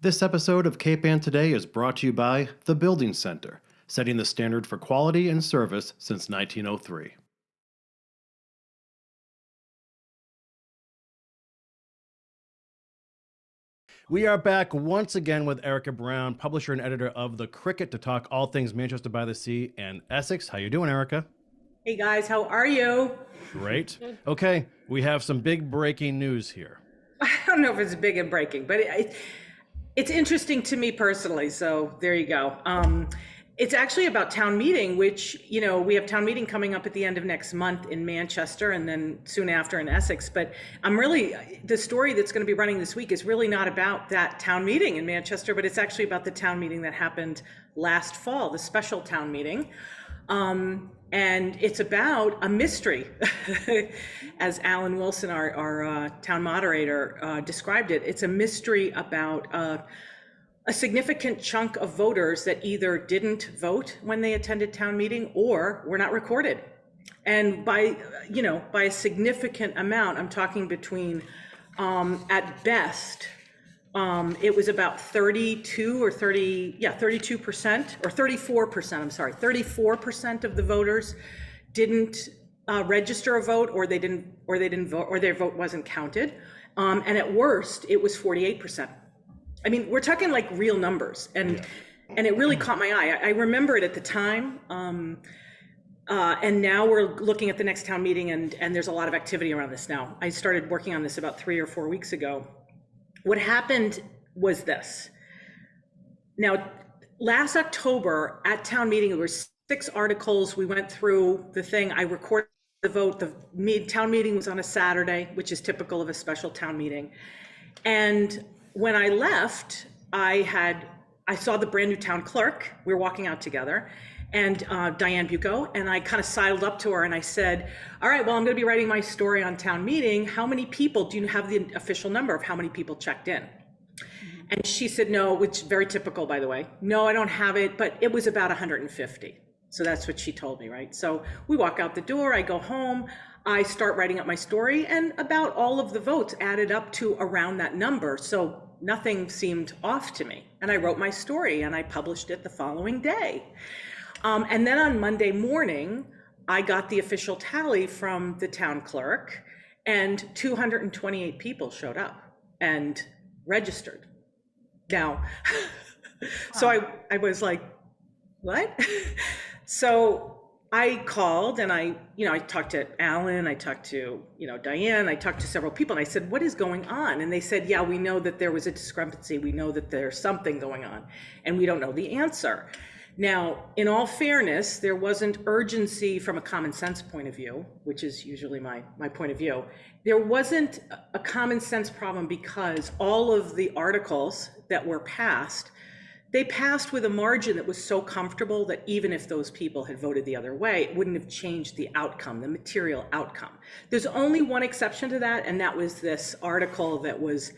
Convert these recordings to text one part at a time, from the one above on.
This episode of Cape Ann Today is brought to you by The Building Center, setting the standard for quality and service since 1903. We are back once again with Erika Brown, publisher and editor of The Cricket, to talk all things Manchester by the Sea and Essex. How you doing, Erika? Hey guys, how are you? Great. Okay, we have some big breaking news here. I don't know if it's big and breaking, but it's interesting to me personally. So there you go. It's actually about town meeting, which, you know, we have town meeting coming up at the end of next month in Manchester and then soon after in Essex. But the story that's going to be running this week is really not about that town meeting in Manchester, but it's actually about the town meeting that happened last fall, the special town meeting. And it's about a mystery, as Alan Wilson, our town moderator, described it. It's a mystery about a significant chunk of voters that either didn't vote when they attended town meeting or were not recorded. And by a significant amount, I'm talking between, at best, it was about 32% or 34% of the voters didn't register a vote, or they didn't vote, or their vote wasn't counted. And at worst, it was 48%. I mean, we're talking like real numbers, and it really caught my eye. I remember it at the time, and now we're looking at the next town meeting, and there's a lot of activity around this now. I started working on this about 3 or 4 weeks ago. What happened was this. Now, last October at town meeting, there were 6 articles. We went through the thing. I recorded the vote. The town meeting was on a Saturday, which is typical of a special town meeting. And when I left, I saw the brand new town clerk. We were walking out together, and Diane Bucco, and I kind of sidled up to her and I said, all right, well, I'm going to be writing my story on town meeting. How many people, do you have the official number of how many people checked in? And she said, no, which is very typical, by the way. No, I don't have it, but it was about 150. So that's what she told me, right? So we walk out the door, I go home, I start writing up my story, and about all of the votes added up to around that number. So nothing seemed off to me. And I wrote my story and I published it the following day. And then on Monday morning, I got the official tally from the town clerk, and 228 people showed up and registered. Now, so I was like, what? So I called and I talked to Alan, I talked to, Diane, I talked to several people, and I said, what is going on? And they said, yeah, we know that there was a discrepancy. We know that there's something going on, and we don't know the answer. Now, in all fairness, there wasn't urgency from a common sense point of view, which is usually my point of view. There wasn't a common sense problem because all of the articles that were passed, they passed with a margin that was so comfortable that even if those people had voted the other way, it wouldn't have changed the outcome, the material outcome. There's only one exception to that, and that was this article that was,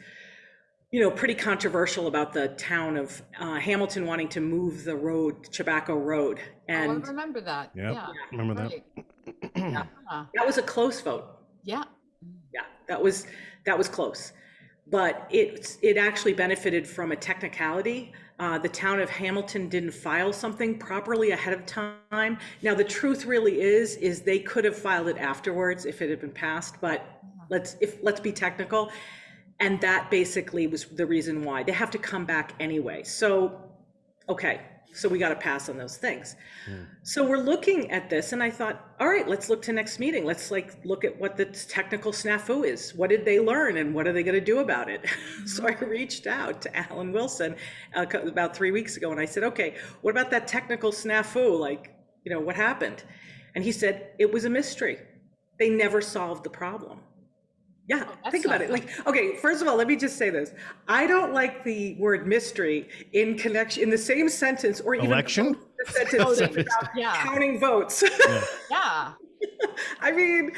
pretty controversial about the town of Hamilton wanting to move the road, Tobacco Road. And I remember that. Yep. Yeah, remember that. Yeah. That was a close vote. Yeah. Yeah, that was close, but it actually benefited from a technicality. The town of Hamilton didn't file something properly ahead of time. Now, the truth really is they could have filed it afterwards if it had been passed, but let's be technical. And that basically was the reason why they have to come back anyway. So, okay, so we got to pass on those things. So we're looking at this, and I thought, all right, let's look to next meeting. Let's look at what the technical snafu is. What did they learn, and what are they going to do about it? So I reached out to Alan Wilson about 3 weeks ago, and I said, okay, what about that technical snafu? What happened? And he said, it was a mystery. They never solved the problem. Yeah, think about it. Okay, first of all, let me just say this. I don't like the word mystery in the same sentence, or even election the sentence about counting votes. Yeah. I mean,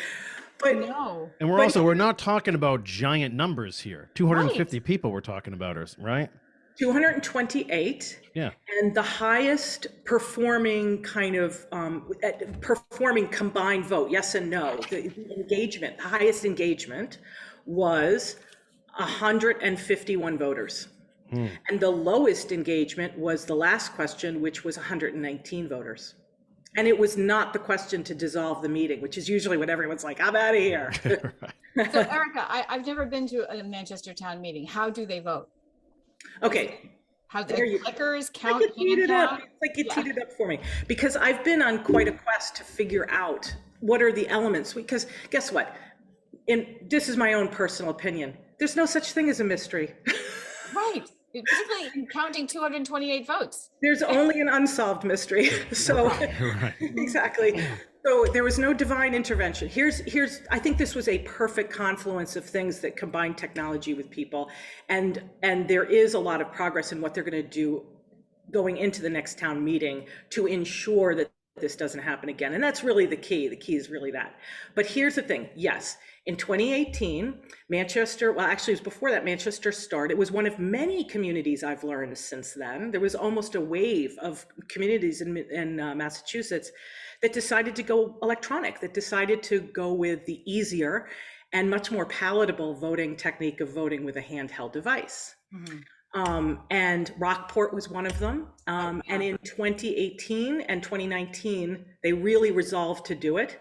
but no. And we're not talking about giant numbers here. 250 people we're talking about, right? 228. Yeah. And the highest performing performing combined vote, yes and no, the highest engagement was 151 voters. And the lowest engagement was the last question, which was 119 voters. And it was not the question to dissolve the meeting, which is usually when everyone's like, I'm out of here. Right. So Erica, I've never been to a Manchester town meeting. How do they vote? Okay. How There the you clickers Like count, you teed hand it up. count? It's like you Yeah. teed it up for me. Because I've been on quite a quest to figure out what are the elements. Because guess what? This is my own personal opinion. There's no such thing as a mystery. Right. Particularly in counting 228 votes. There's only an unsolved mystery. So Right. exactly. So there was no divine intervention. I think this was a perfect confluence of things that combine technology with people. And there is a lot of progress in what they're going to do going into the next town meeting to ensure that this doesn't happen again. And that's really the key. The key is really that. But here's the thing. Yes, in 2018, Manchester, well, actually it was before that, Manchester started. It was one of many communities I've learned since then. There was almost a wave of communities in Massachusetts that decided to go electronic, that decided to go with the easier and much more palatable voting technique of voting with a handheld device. And Rockport was one of them. And in 2018 and 2019, they really resolved to do it.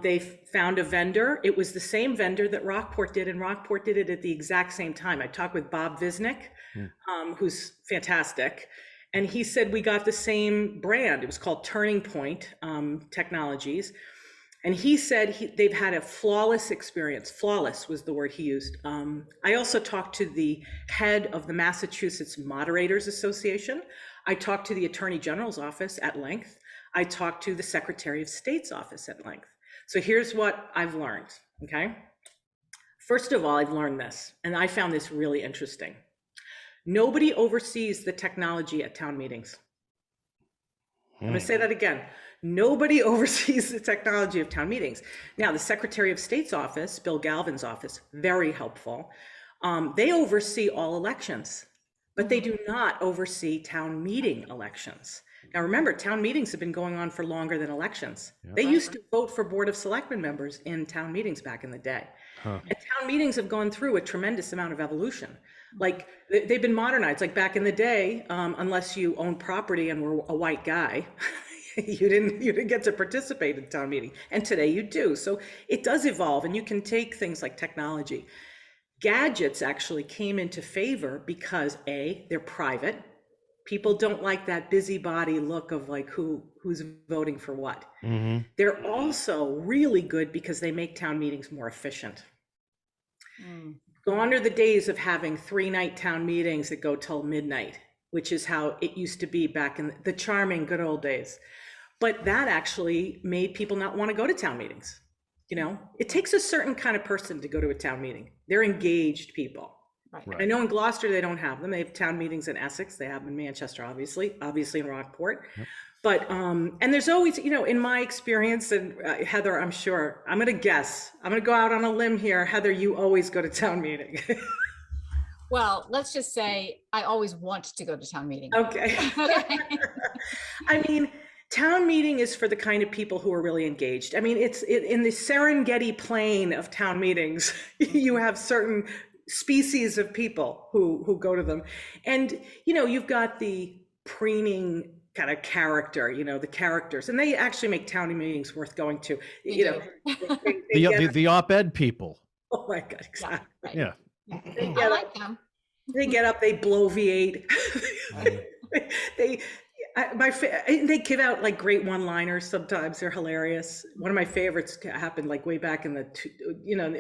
They found a vendor. It was the same vendor that Rockport did, and Rockport did it at the exact same time. I talked with Bob Visnick, who's fantastic. And he said, we got the same brand. It was called Turning Point Technologies. And he said they've had a flawless experience. Flawless was the word he used. I also talked to the head of the Massachusetts Moderators Association. I talked to the Attorney General's office at length. I talked to the Secretary of State's office at length. So here's what I've learned, okay? First of all, I've learned this, and I found this really interesting. Nobody oversees the technology at town meetings. I'm gonna say that again. Nobody oversees the technology of town meetings. Now, the Secretary of State's office, Bill Galvin's office, very helpful. They oversee all elections, but they do not oversee town meeting elections. Now, remember, town meetings have been going on for longer than elections. They used to vote for Board of Selectmen members in town meetings back in the day. And town meetings have gone through a tremendous amount of evolution. Like they've been modernized. Like back in the day, unless you owned property and were a white guy, you didn't get to participate in town meeting. And today you do. So it does evolve, and you can take things like technology. Gadgets actually came into favor because A, they're private. People don't like that busybody look of like who's voting for what. They're also really good because they make town meetings more efficient. Gone are the days of having 3-night town meetings that go till midnight, which is how it used to be back in the charming good old days. But that actually made people not want to go to town meetings. You know, it takes a certain kind of person to go to a town meeting. They're engaged people. Right. I know in Gloucester, they don't have them. They have town meetings in Essex. They have them in Manchester, obviously in Rockport. But, and there's always, you know, in my experience, and Heather, I'm sure, I'm going to guess, I'm going to go out on a limb here. Heather, you always go to town meeting. Well, let's just say I always want to go to town meeting. Okay. I mean, town meeting is for the kind of people who are really engaged. I mean, it's in the Serengeti plain of town meetings, you have certain species of people who go to them. And, you know, you've got the preening kind of character, you know, the characters, and they actually make town meetings worth going to, you know. The op-ed people. Oh my God, exactly. Yeah. I like them. They get up, they blow V8. They give out like great one-liners sometimes. They're hilarious. One of my favorites happened like way back in the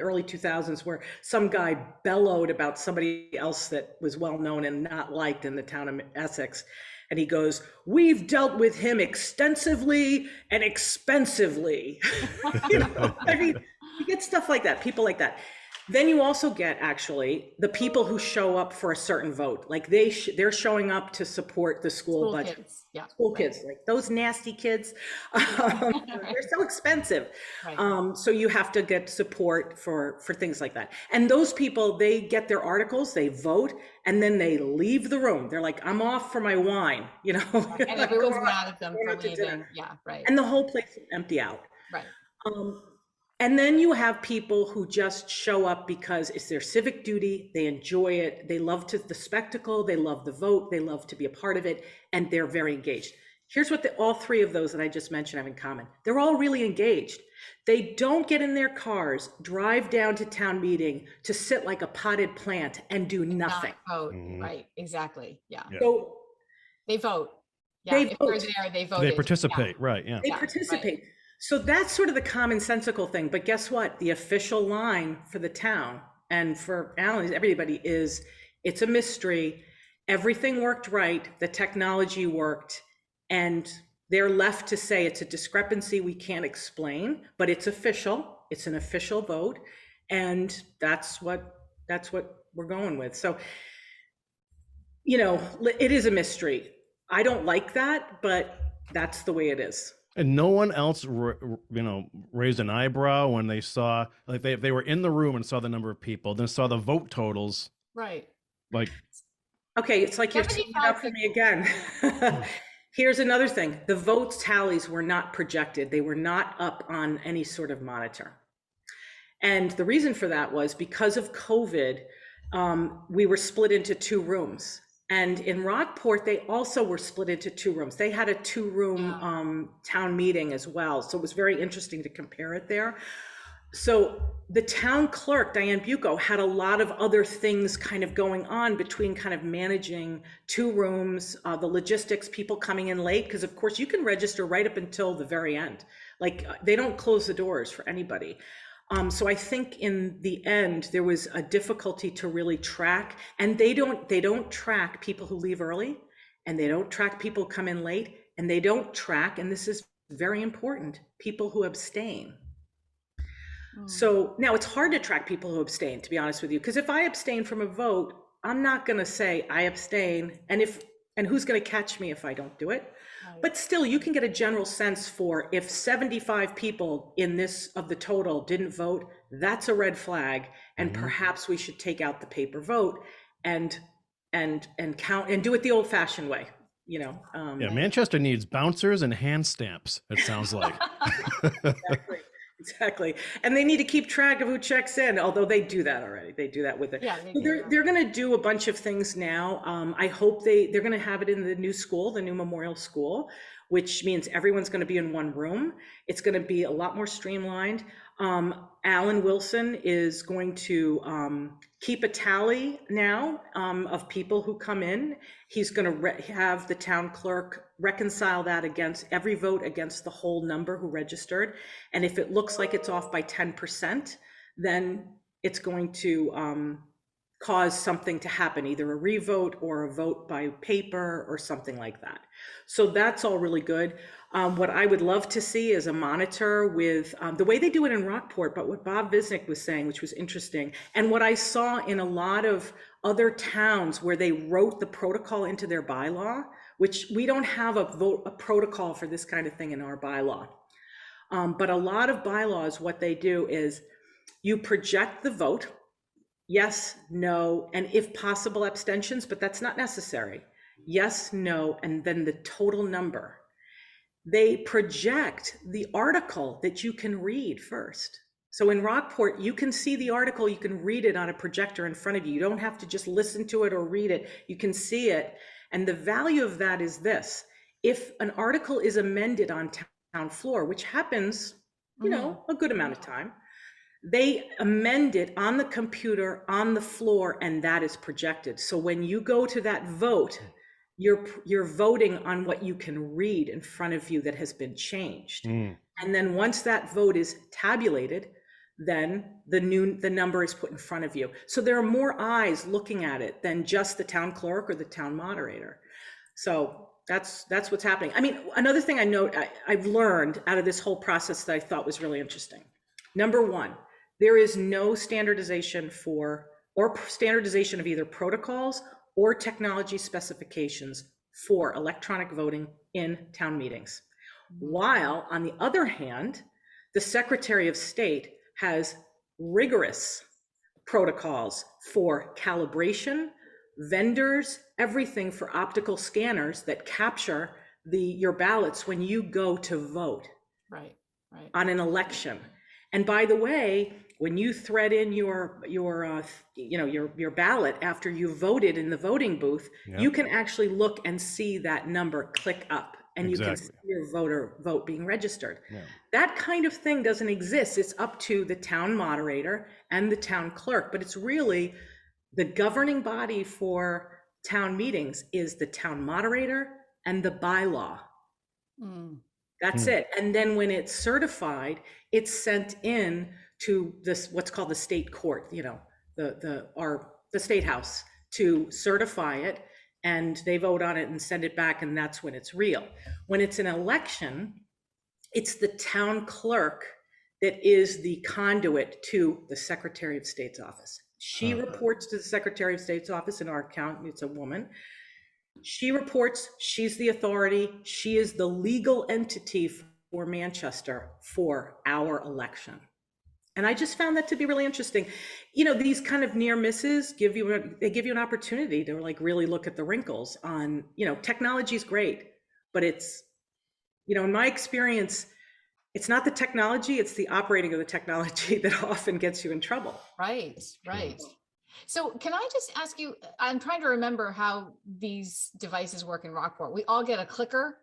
early 2000s, where some guy bellowed about somebody else that was well known and not liked in the town of Essex. And he goes, "We've dealt with him extensively and expensively." You know, I mean, you get stuff like that, people like that. Then you also get actually the people who show up for a certain vote, like they're showing up to support the school budget. Kids. Yeah. School kids, like those nasty kids, they're so expensive. Right. So you have to get support for things like that. And those people, they get their articles, they vote, and then they leave the room. They're like, "I'm off for my wine," you know. And everyone's mad at them for leaving. Yeah, right. And the whole place will empty out. Right. And then you have people who just show up because it's their civic duty, they enjoy it, they love the spectacle, they love the vote, they love to be a part of it, and they're very engaged. Here's what all three of those that I just mentioned have in common. They're all really engaged. They don't get in their cars, drive down to town meeting to sit like a potted plant and do nothing. Not vote. Right, exactly. Yeah. So they vote. Yeah, they if vote. they're there, they vote. They participate, right? Yeah. They participate. Right. So that's sort of the commonsensical thing. But guess what? The official line for the town and for Alan, everybody is, it's a mystery. Everything worked right. The technology worked. And they're left to say it's a discrepancy we can't explain, but it's official. It's an official vote. And that's what we're going with. So, you know, it is a mystery. I don't like that, but that's the way it is. And no one else, you know, raised an eyebrow when they saw, like, they were in the room and saw the number of people, then saw the vote totals. Right. Like, okay, it's like you're teeing it up for me again. Here's another thing. The vote tallies were not projected. They were not up on any sort of monitor. And the reason for that was because of COVID, we were split into two rooms. And in Rockport, they also were split into two rooms. They had a two-room town meeting as well. So it was very interesting to compare it there. So the town clerk, Diane Bucco, had a lot of other things kind of going on between kind of managing two rooms, the logistics, people coming in late, because of course you can register right up until the very end. Like they don't close the doors for anybody. So I think in the end, there was a difficulty to really track, and they don't track people who leave early, and they don't track people who come in late, and they don't track, and this is very important, people who abstain. So now it's hard to track people who abstain, to be honest with you, because if I abstain from a vote, I'm not going to say I abstain, and who's going to catch me if I don't do it? Right. But still, you can get a general sense for if 75 people in this of the total didn't vote, that's a red flag, and perhaps we should take out the paper vote and count and do it the old-fashioned way. You know. Yeah, Manchester needs bouncers and hand stamps. It sounds like. Exactly. And they need to keep track of who checks in, although they do that already. They do that with it. Yeah, they're going to do a bunch of things now. I hope they're going to have it in the new school, the new memorial school, which means everyone's going to be in one room. It's going to be a lot more streamlined. Alan Wilson is going to keep a tally now of people who come in. He's going to have the town clerk reconcile that against every vote against the whole number who registered. And if it looks like it's off by 10%, then it's going to cause something to happen, either a revote or a vote by paper or something like that. So that's all really good. What I would love to see is a monitor with the way they do it in Rockport, but what Bob Visnick was saying, which was interesting, and what I saw in a lot of other towns where they wrote the protocol into their bylaw, which we don't have a protocol for this kind of thing in our bylaw. But a lot of bylaws, what they do is you project the vote, yes, no, and if possible abstentions, but that's not necessary. Yes, no, and then the total number. They project the article that you can read first. So in Rockport, you can see the article, you can read it on a projector in front of you. You don't have to just listen to it or read it. You can see it. And the value of that is this. If an article is amended on town floor, which happens, you know, a good amount of time, they amend it on the computer, on the floor, and that is projected. So when you go to that vote, you're voting on what you can read in front of you that has been changed. And then once that vote is tabulated, then the number is put in front of you. So there are more eyes looking at it than just the town clerk or the town moderator. So that's what's happening. I mean, another thing I've learned out of this whole process that I thought was really interesting. Number one, there is no standardization standardization of either protocols or technology specifications for electronic voting in town meetings. While on the other hand, the Secretary of State has rigorous protocols for calibration, vendors, everything for optical scanners that capture your ballots when you go to vote on an election. And by the way, when you thread in your ballot after you voted in the voting booth, you can actually look and see that number click up, and you can see your vote being registered. That kind of thing doesn't exist. It's up to the town moderator and the town clerk, but it's really the governing body for town meetings is the town moderator and the bylaw. That's it. And then when it's certified, it's sent in to this, what's called the state court, the state house, to certify it, and they vote on it and send it back, and that's when it's real. When it's an election, it's the town clerk that is the conduit to the Secretary of State's office. She reports to the Secretary of State's office. In our count, it's a woman. She reports, she's the authority. She is the legal entity for Manchester for our election. And I just found that to be really interesting. These kind of near misses give you an opportunity to like really look at the wrinkles on, technology is great, but it's, in my experience, it's not the technology, it's the operating of the technology that often gets you in trouble. Right. So can I just ask you, I'm trying to remember how these devices work in Rockport. We all get a clicker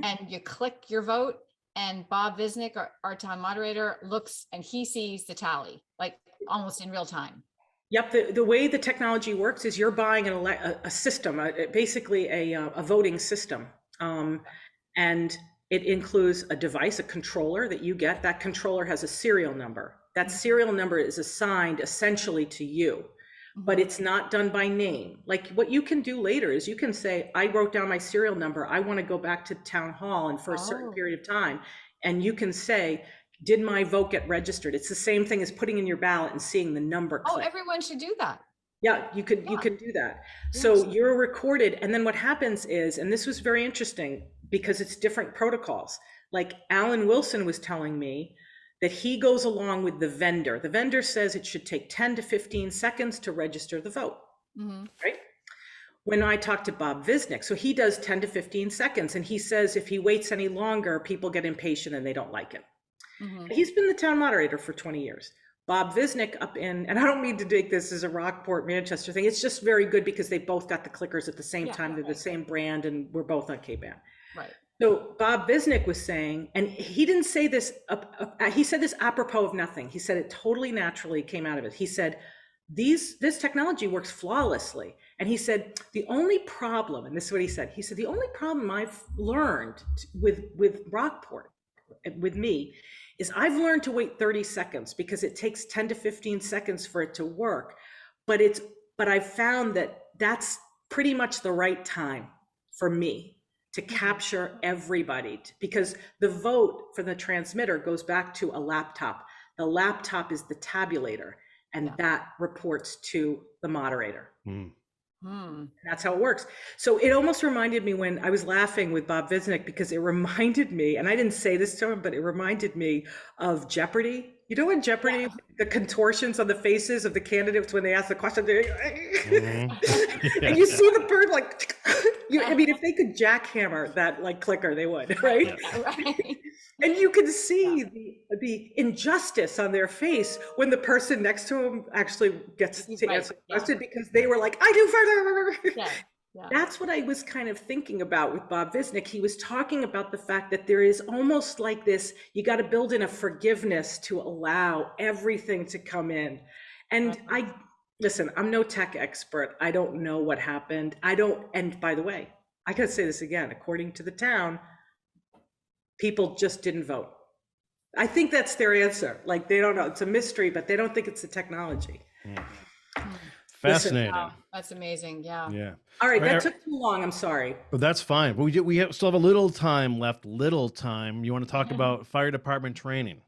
and you click your vote, and Bob Visnick, our town moderator, looks and he sees the tally, like almost in real time. Yep, the way the technology works is you're buying a system, basically a voting system. And it includes a device, a controller that you get. That controller has a serial number. That serial number is assigned essentially to you, but it's not done by name. Like what you can do later is you can say, I wrote down my serial number. I want to go back to town hall and for a certain period of time. And you can say, did my vote get registered? It's the same thing as putting in your ballot and seeing the number click. Oh, everyone should do that. Yeah, you can do that. So you're recorded. And then what happens is, and this was very interesting because it's different protocols. Like Alan Wilson was telling me that he goes along with the vendor. The vendor says it should take 10 to 15 seconds to register the vote, right? When I talked to Bob Visnick, so he does 10 to 15 seconds. And he says if he waits any longer, people get impatient and they don't like it. He's been the town moderator for 20 years. Bob Visnick and I don't mean to make this as a Rockport, Manchester thing. It's just very good because they both got the clickers at the same time. They're the same brand and we're both on K-Band. Right. So Bob Visnick was saying, and he didn't say this, he said this apropos of nothing. He said it totally naturally came out of it. He said, this technology works flawlessly. And he said, the only problem, and this is what he said the only problem I've learned with Rockport, with me, is I've learned to wait 30 seconds because it takes 10 to 15 seconds for it to work. But I've found that that's pretty much the right time for me to capture everybody, because the vote for the transmitter goes back to a laptop. The laptop is the tabulator, and that reports to the moderator. That's how it works. So it almost reminded me when I was laughing with Bob Visnick, because it reminded me, and I didn't say this to him, but it reminded me of Jeopardy. You know, in Jeopardy, the contortions on the faces of the candidates when they ask the question, and you see the bird like, I mean, if they could jackhammer that like clicker, they would, right? Right. And you can see the injustice on their face when the person next to him actually gets to answer the question, because they were like, I do further. That's what I was kind of thinking about with Bob Visnick. He was talking about the fact that there is almost like this, you got to build in a forgiveness to allow everything to come in. And listen, I'm no tech expert. I don't know what happened. And by the way, I gotta say this again, according to the town, people just didn't vote. I think that's their answer. Like, they don't know. It's a mystery, but they don't think it's the technology. Fascinating. Wow, that's amazing. Yeah. All right, that took too long. I'm sorry. But that's fine. But we still have a little time left. You want to talk about fire department training?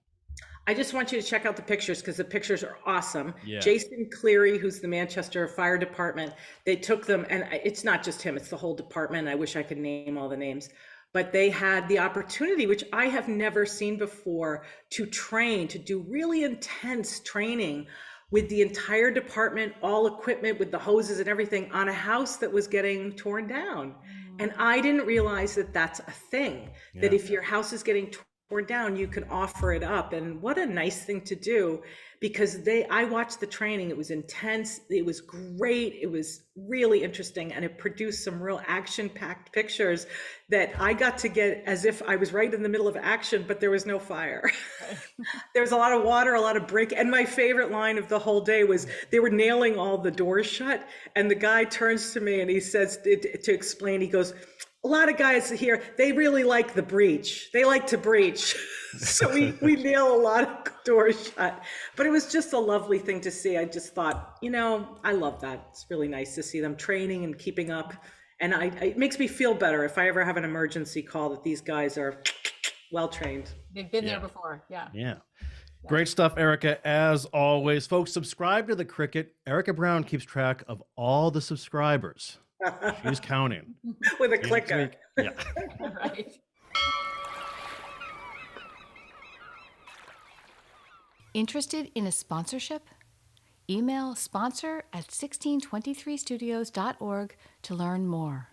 I just want you to check out the pictures because the pictures are awesome. Yeah. Jason Cleary, who's the Manchester Fire Department, they took them, and it's not just him, it's the whole department. I wish I could name all the names. But they had the opportunity, which I have never seen before, to train, to do really intense training with the entire department, all equipment with the hoses and everything, on a house that was getting torn down. And I didn't realize that that's a thing, that if your house is getting or down, you could offer it up. And what a nice thing to do, because I watched the training. It was intense. It was great. It was really interesting. And it produced some real action-packed pictures that I got to get as if I was right in the middle of action, but there was no fire. There was a lot of water, a lot of brick. And my favorite line of the whole day was they were nailing all the doors shut. And the guy turns to me and he says, to explain, he goes, a lot of guys here, they really like the breach. They like to breach. So we nail a lot of doors shut. But it was just a lovely thing to see. I just thought, I love that. It's really nice to see them training and keeping up. And it makes me feel better if I ever have an emergency call that these guys are well trained. They've been there before. Yeah. Yeah. Great stuff, Erika. As always, folks, subscribe to the Cricket. Erika Brown keeps track of all the subscribers. She's counting. With a clicker. Yeah. Right. Interested in a sponsorship? Email sponsor@1623studios.org to learn more.